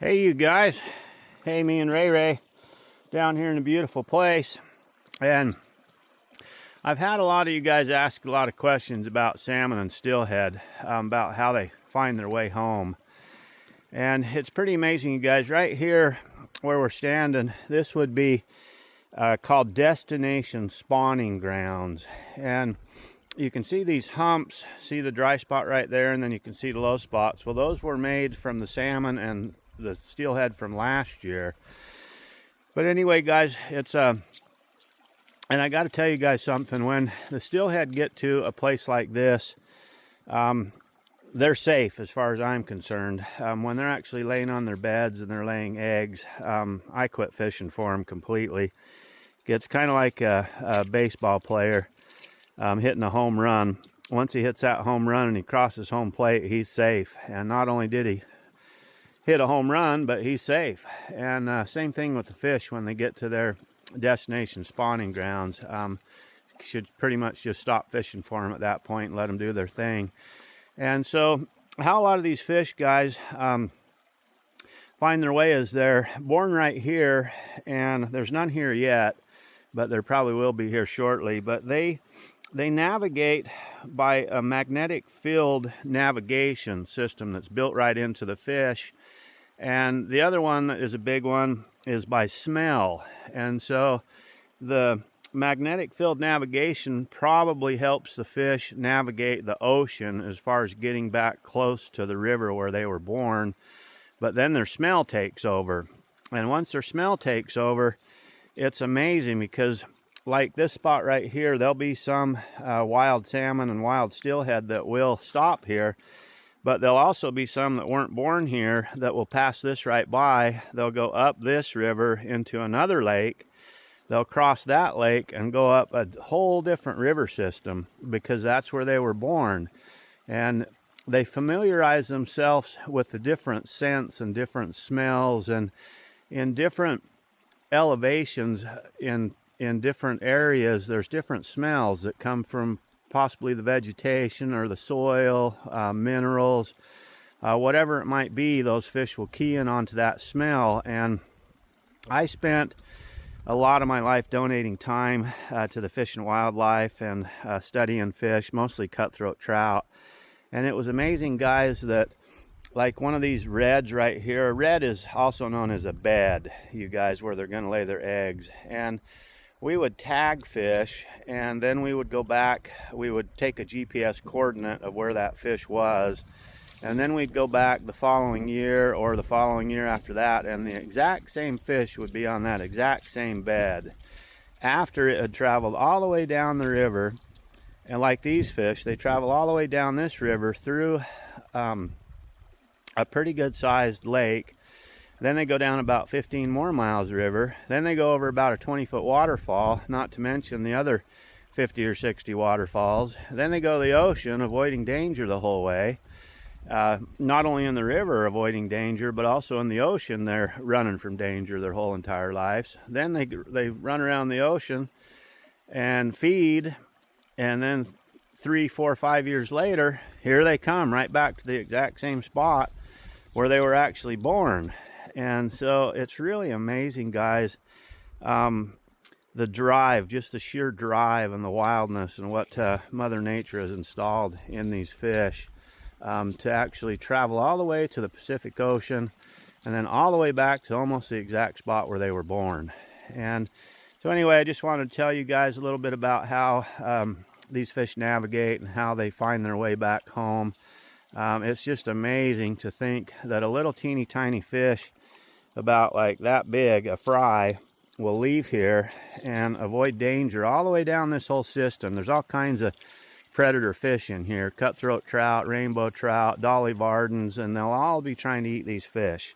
Hey you guys, hey, me and Ray down here in a beautiful place, and I've had a lot of you guys ask a lot of questions about salmon and steelhead, about how they find their way home. And it's pretty amazing, you guys. Right here where we're standing, this would be called destination spawning grounds, and you can see these humps, see the dry spot right there, and then you can see the low spots. Well, those were made from the salmon and the steelhead from last year. But anyway, guys, it's and I got to tell you guys something. When the steelhead get to a place like this, they're safe as far as I'm concerned. When they're actually laying on their beds and they're laying eggs, I quit fishing for them completely. It's kind of like a baseball player hitting a home run. Once he hits that home run and he crosses home plate, he's safe. And not only did he hit a home run, but he's safe. And same thing with the fish when they get to their destination spawning grounds. Should pretty much just stop fishing for them at that point and let them do their thing. And so how a lot of these fish, guys, find their way is they're born right here, and there's none here yet, but there probably will be here shortly. But they navigate by a magnetic field navigation system that's built right into the fish. And the other one that is a big one is by smell. And so the magnetic field navigation probably helps the fish navigate the ocean as far as getting back close to the river where they were born. But then their smell takes over. And once their smell takes over, it's amazing, because like this spot right here, there'll be some wild salmon and wild steelhead that will stop here. But there'll also be some that weren't born here that will pass this right by. They'll go up this river into another lake. They'll cross that lake and go up a whole different river system, because that's where they were born. And they familiarize themselves with the different scents and different smells, and in different elevations, in different areas, there's different smells that come from possibly the vegetation or the soil, minerals, whatever it might be. Those fish will key in onto that smell. And I spent a lot of my life donating time to the Fish and Wildlife and studying fish, mostly cutthroat trout. And it was amazing, guys, that like one of these reds right here, a red is also known as a bed, you guys, where they're going to lay their eggs. And we would tag fish, and then we would go back, we would take a GPS coordinate of where that fish was, and then we'd go back the following year or the following year after that, and the exact same fish would be on that exact same bed after it had traveled all the way down the river. And like these fish, they travel all the way down this river through a pretty good sized lake. Then they go down about 15 more miles of river. Then they go over about a 20-foot waterfall, not to mention the other 50 or 60 waterfalls. Then they go to the ocean, avoiding danger the whole way. Not only in the river avoiding danger, but also in the ocean they're running from danger their whole entire lives. Then they run around the ocean and feed, and then 3, 4, 5 years later, here they come right back to the exact same spot where they were actually born. And so it's really amazing, guys, the drive, just the sheer drive and the wildness and what Mother Nature has installed in these fish, to actually travel all the way to the Pacific Ocean and then all the way back to almost the exact spot where they were born. And so anyway, I just wanted to tell you guys a little bit about how these fish navigate and how they find their way back home. It's just amazing to think that a little teeny tiny fish about like that big, a fry, will leave here and avoid danger all the way down this whole system. There's all kinds of predator fish in here, cutthroat trout, rainbow trout, Dolly Vardens, and they'll all be trying to eat these fish.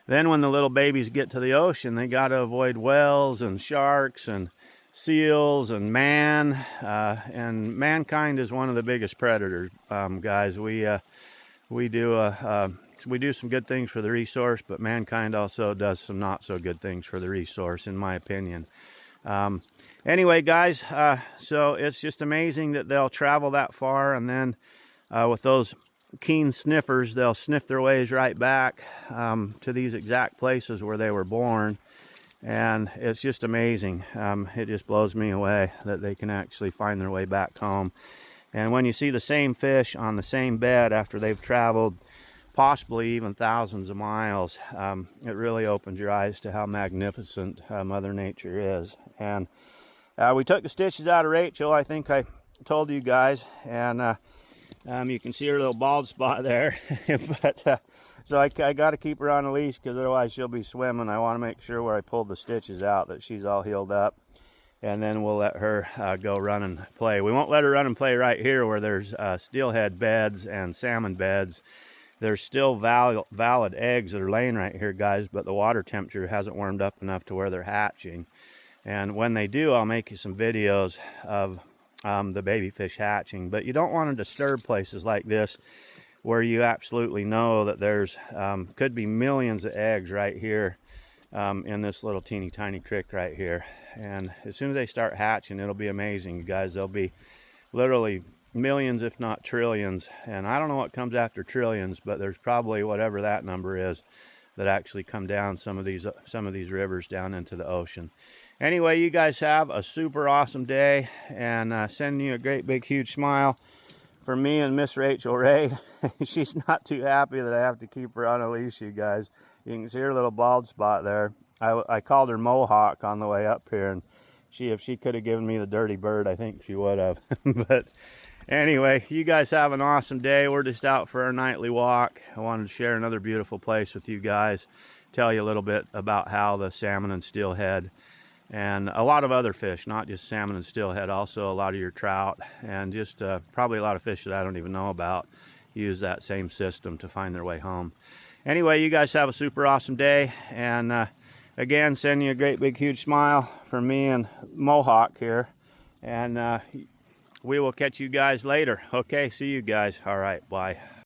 Then when the little babies get to the ocean, they got to avoid whales and sharks and seals and and mankind is one of the biggest predators, guys. We do some good things for the resource, but mankind also does some not so good things for the resource, in my opinion. Anyway, guys, so it's just amazing that they'll travel that far, and then with those keen sniffers, they'll sniff their ways right back to these exact places where they were born. And it's just amazing. It just blows me away that they can actually find their way back home. And when you see the same fish on the same bed after they've traveled possibly even thousands of miles, it really opens your eyes to how magnificent Mother Nature is. And we took the stitches out of Rachel, I think I told you guys, and you can see her little bald spot there. But so I got to keep her on a leash, because otherwise she'll be swimming. I want to make sure where I pulled the stitches out that she's all healed up, and then we'll let her go run and play. We won't let her run and play right here where there's steelhead beds and salmon beds. There's still valid eggs that are laying right here, guys, but the water temperature hasn't warmed up enough to where they're hatching. And when they do, I'll make you some videos of the baby fish hatching. But you don't want to disturb places like this where you absolutely know that there's could be millions of eggs right here in this little teeny tiny creek right here. And as soon as they start hatching, it'll be amazing, you guys. There'll be literally millions, if not trillions. And I don't know what comes after trillions, but there's probably whatever that number is that actually come down some of these rivers down into the ocean. Anyway, you guys have a super awesome day, and sending you a great big huge smile from me and Miss Rachel Ray. She's not too happy that I have to keep her on a leash, you guys. You can see her little bald spot there. I called her Mohawk on the way up here, and if she could have given me the dirty bird, I think she would have. But anyway, you guys have an awesome day. We're just out for our nightly walk. I wanted to share another beautiful place with you guys, tell you a little bit about how the salmon and steelhead and a lot of other fish, not just salmon and steelhead, also a lot of your trout, and just probably a lot of fish that I don't even know about, use that same system to find their way home. Anyway, you guys have a super awesome day, and again, sending you a great big huge smile from me and Mohawk here, and we will catch you guys later. Okay, see you guys. All right, bye.